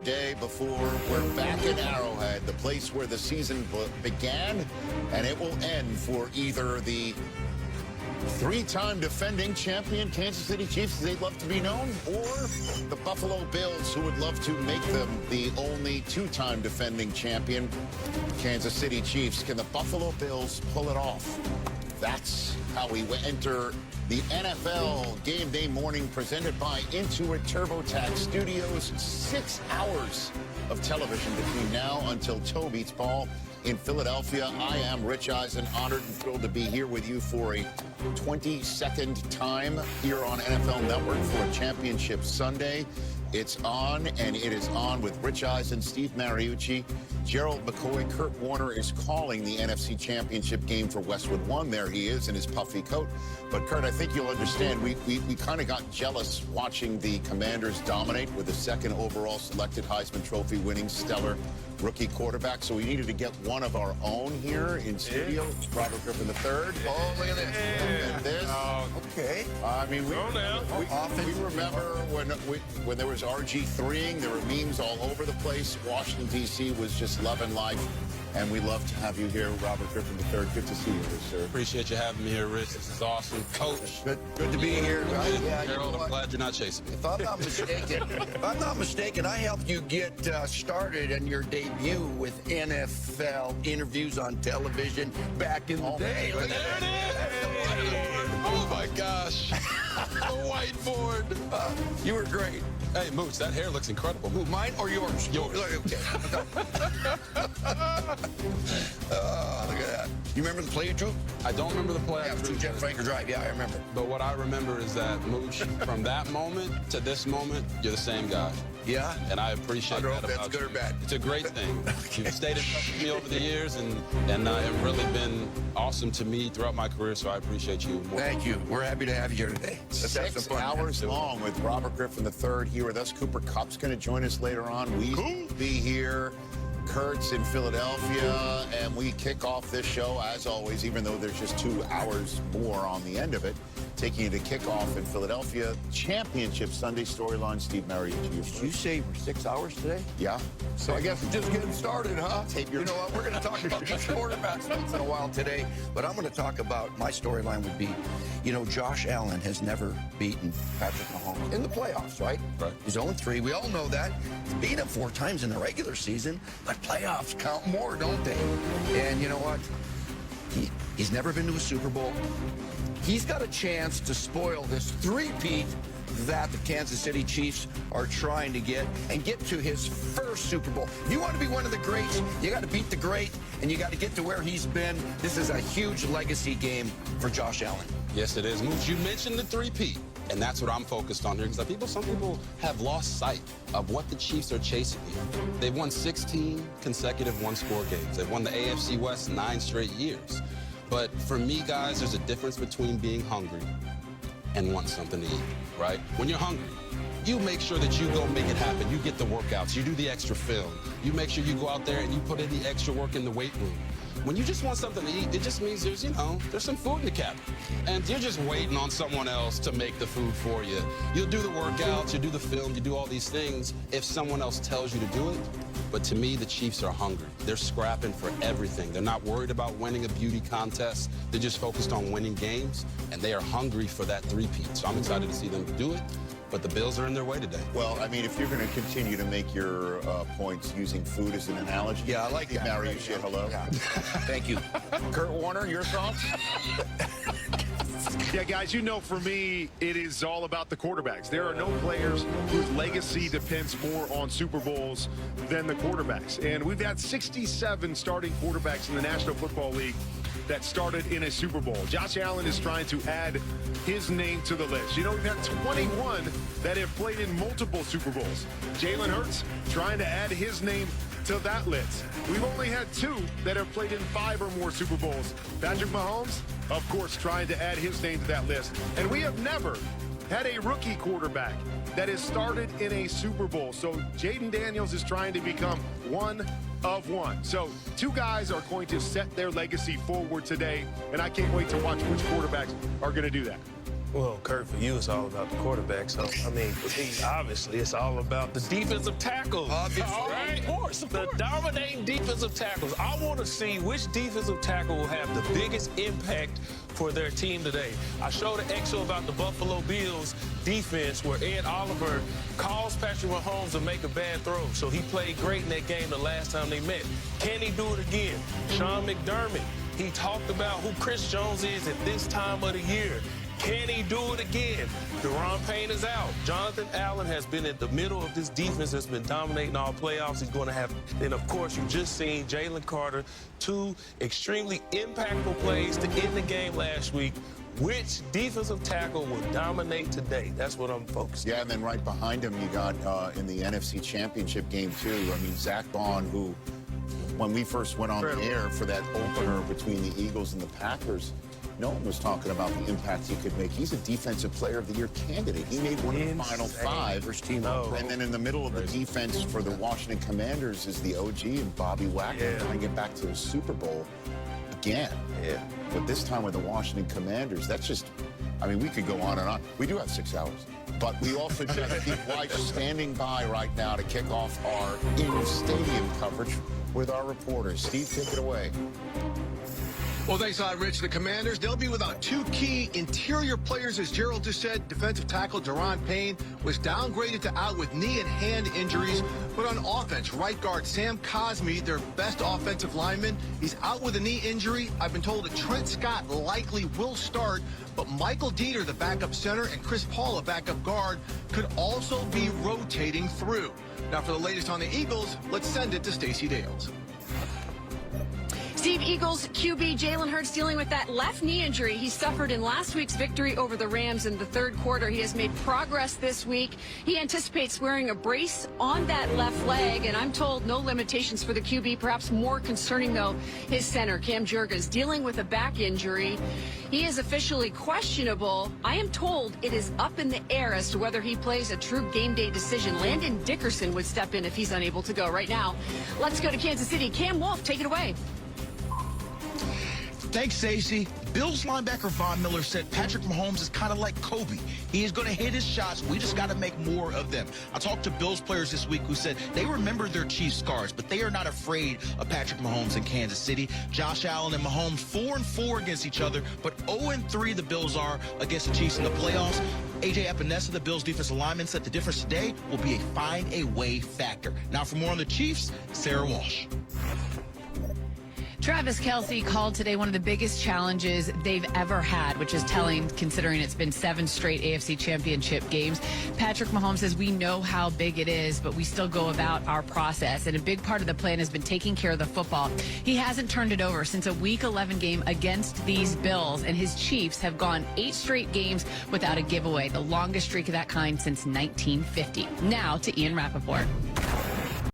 Day before we're back in Arrowhead, the place where the season began, and it will end for either the three-time defending champion Kansas City Chiefs, as they'd love to be known, or the Buffalo Bills, who would love to make them the only two-time defending champion Kansas City Chiefs. Can the Buffalo Bills pull it off? That's how we enter the NFL Game Day morning, presented by Intuit TurboTax Studios. 6 hours of television between now until toe beats ball in Philadelphia. I am Rich Eisen, honored and thrilled to be here with you for a 22nd time here on NFL Network for a championship Sunday. It's on, and it is on with Rich Eisen, Steve Mariucci, Gerald McCoy. Kurt Warner is calling the NFC Championship game for Westwood One. There he is in his puffy coat. But, Kurt, I think you'll understand, we kind of got jealous watching the Commanders dominate with the second overall selected Heisman Trophy winning stellar rookie quarterback. So we needed to get one of our own here in studio, Robert Griffin III. Oh, look at this. And this. Okay. I mean, we remember when there was RG3ing, there were memes all over the place. Washington, D.C. was just loving life. And we love to have you here, Robert Griffin III. Good to see you, sir. Appreciate you having me here, Rich. This is awesome. Coach. Good to be here. Yeah, Harold, I'm glad you're not chasing me. If I'm not mistaken, I helped you get started in your debut with NFL interviews on television back in the day. There it is. Oh, my gosh. The whiteboard. You were great. Hey, Mooch, that hair looks incredible. Ooh, mine or yours? Yours. Okay. Look at that. You remember the play you drew? I don't remember the play. Yeah, it was to Jeff Franker Drive. Yeah, I remember. But what I remember is that, Mooch, from that moment to this moment, you're the same guy. Yeah? And I appreciate that about that's good you. or bad. It's a great thing. You've stayed in touch with me over the years, and have really been awesome to me throughout my career, so I appreciate you. Thank you. We're happy to have you here today. Let's have some 6 fun. hours long with Robert Griffin III here with us. Cooper Kupp's going to join us later on. We'll be here. Kurt's in Philadelphia, and we kick off this show, as always, even though there's just 2 hours more on the end of it, taking you to kickoff in Philadelphia. Championship Sunday storyline. Steve Mariucci. Did you say we're 6 hours today? Yeah. So I guess we're just getting started, huh? Tape your... You know what? We're going to talk about these quarterbacks once in a while today, but I'm going to talk about my storyline would be, you know, Josh Allen has never beaten Patrick Mahomes in the playoffs, right? Right. He's 0-3. We all know that. He's beat him 4 times in the regular season, but playoffs count more, don't they? And you know what? He's never been to a Super Bowl. He's got a chance to spoil this three-peat that the Kansas City Chiefs are trying to get and get to his first Super Bowl. If you want to be one of the greats, you got to beat the great, and you got to get to where he's been. This is a huge legacy game for Josh Allen. Yes, it is. Mooch, you mentioned the three-peat, and that's what I'm focused on here, because some people have lost sight of what the Chiefs are chasing here. They've won 16 consecutive one-score games. They've won the AFC West 9 straight years. But for me, guys, there's a difference between being hungry and want something to eat, right? When you're hungry, you make sure that you go make it happen. You get the workouts. You do the extra film. You make sure you go out there and you put in the extra work in the weight room. When you just want something to eat, it just means there's some food in the cabinet. And you're just waiting on someone else to make the food for you. You'll do the workouts, you do the film, you do all these things if someone else tells you to do it. But to me, the Chiefs are hungry. They're scrapping for everything. They're not worried about winning a beauty contest. They're just focused on winning games, and they are hungry for that three-peat. So I'm excited to see them do it. But the Bills are in their way today. Well, I mean, if you're going to continue to make your points using food as an analogy, Yeah, I like that. Mariucci, hello. Yeah. Thank you. Kurt Warner, your thoughts? Yeah, guys, you know, for me, it is all about the quarterbacks. There are no players whose legacy depends more on Super Bowls than the quarterbacks. And we've had 67 starting quarterbacks in the National Football League that started in a Super Bowl. Josh Allen is trying to add his name to the list. You know, we've had 21 that have played in multiple Super Bowls. Jalen Hurts trying to add his name to that list. We've only had 2 that have played in 5 or more Super Bowls. Patrick Mahomes, of course, trying to add his name to that list. And we have never had a rookie quarterback that has started in a Super Bowl. So Jayden Daniels is trying to become one of one. So 2 guys are going to set their legacy forward today, and I can't wait to watch which quarterbacks are going to do that. Well, Kurt, for you, it's all about the quarterback. So, I mean, for me, obviously, it's all about the defensive tackles. Right? Of course. The dominating defensive tackles. I want to see which defensive tackle will have the biggest impact for their team today. I showed an exo about the Buffalo Bills defense where Ed Oliver calls Patrick Mahomes to make a bad throw. So he played great in that game the last time they met. Can he do it again? Sean McDermott, he talked about who Chris Jones is at this time of the year. Can he do it again? Deron Payne is out. Jonathan Allen has been in the middle of this defense that's been dominating all playoffs. He's going to have, and of course, you just seen Jalen Carter, 2 extremely impactful plays to end the game last week. Which defensive tackle will dominate today? That's what I'm focused on. Yeah, and then right behind him, you got in the NFC Championship game, too. I mean, Zach Bond, who, when we first went on the air for that opener between the Eagles and the Packers, no one was talking about the impact he could make. He's a Defensive Player of the Year candidate. He made one of the final 5. First team And then in the middle of the defense for the Washington Commanders is the OG and Bobby Wagner trying to get back to the Super Bowl again. Yeah. But this time with the Washington Commanders, that's just, I mean, we could go on and on. We do have 6 hours. But we also just have Steve White standing by right now to kick off our in-stadium coverage with our reporters. Steve, take it away. Well, thanks a lot, Rich. The Commanders, they'll be without 2 key interior players, as Gerald just said. Defensive tackle Deron Payne was downgraded to out with knee and hand injuries. But on offense, right guard Sam Cosmi, their best offensive lineman, he's out with a knee injury. I've been told that Trent Scott likely will start, but Michael Dieter, the backup center, and Chris Paul, a backup guard, could also be rotating through. Now, for the latest on the Eagles, let's send it to Stacey Dales. Steve, Eagles QB Jalen Hurts dealing with that left knee injury he suffered in last week's victory over the Rams in the 3rd quarter. He has made progress this week. He anticipates wearing a brace on that left leg, and I'm told no limitations for the QB. Perhaps more concerning, though, his center, Cam Jurgens, dealing with a back injury. He is officially questionable. I am told it is up in the air as to whether he plays. A true game day decision. Landon Dickerson would step in if he's unable to go right now. Let's go to Kansas City. Cam Wolf, take it away. Thanks, Stacey. Bills linebacker Von Miller said Patrick Mahomes is kind of like Kobe. He is going to hit his shots. We just got to make more of them. I talked to Bills players this week who said they remember their Chiefs scars, but they are not afraid of Patrick Mahomes in Kansas City. Josh Allen and Mahomes 4-4 against each other, but 0-3 the Bills are against the Chiefs in the playoffs. A.J. Epinesa, the Bills defensive lineman, said the difference today will be a find-a-way factor. Now for more on the Chiefs, Sarah Walsh. Travis Kelce called today one of the biggest challenges they've ever had, which is telling considering it's been 7 straight AFC Championship games. Patrick Mahomes says we know how big it is, but we still go about our process. And a big part of the plan has been taking care of the football. He hasn't turned it over since a Week 11 game against these Bills, and his Chiefs have gone 8 straight games without a giveaway, the longest streak of that kind since 1950. Now to Ian Rappaport.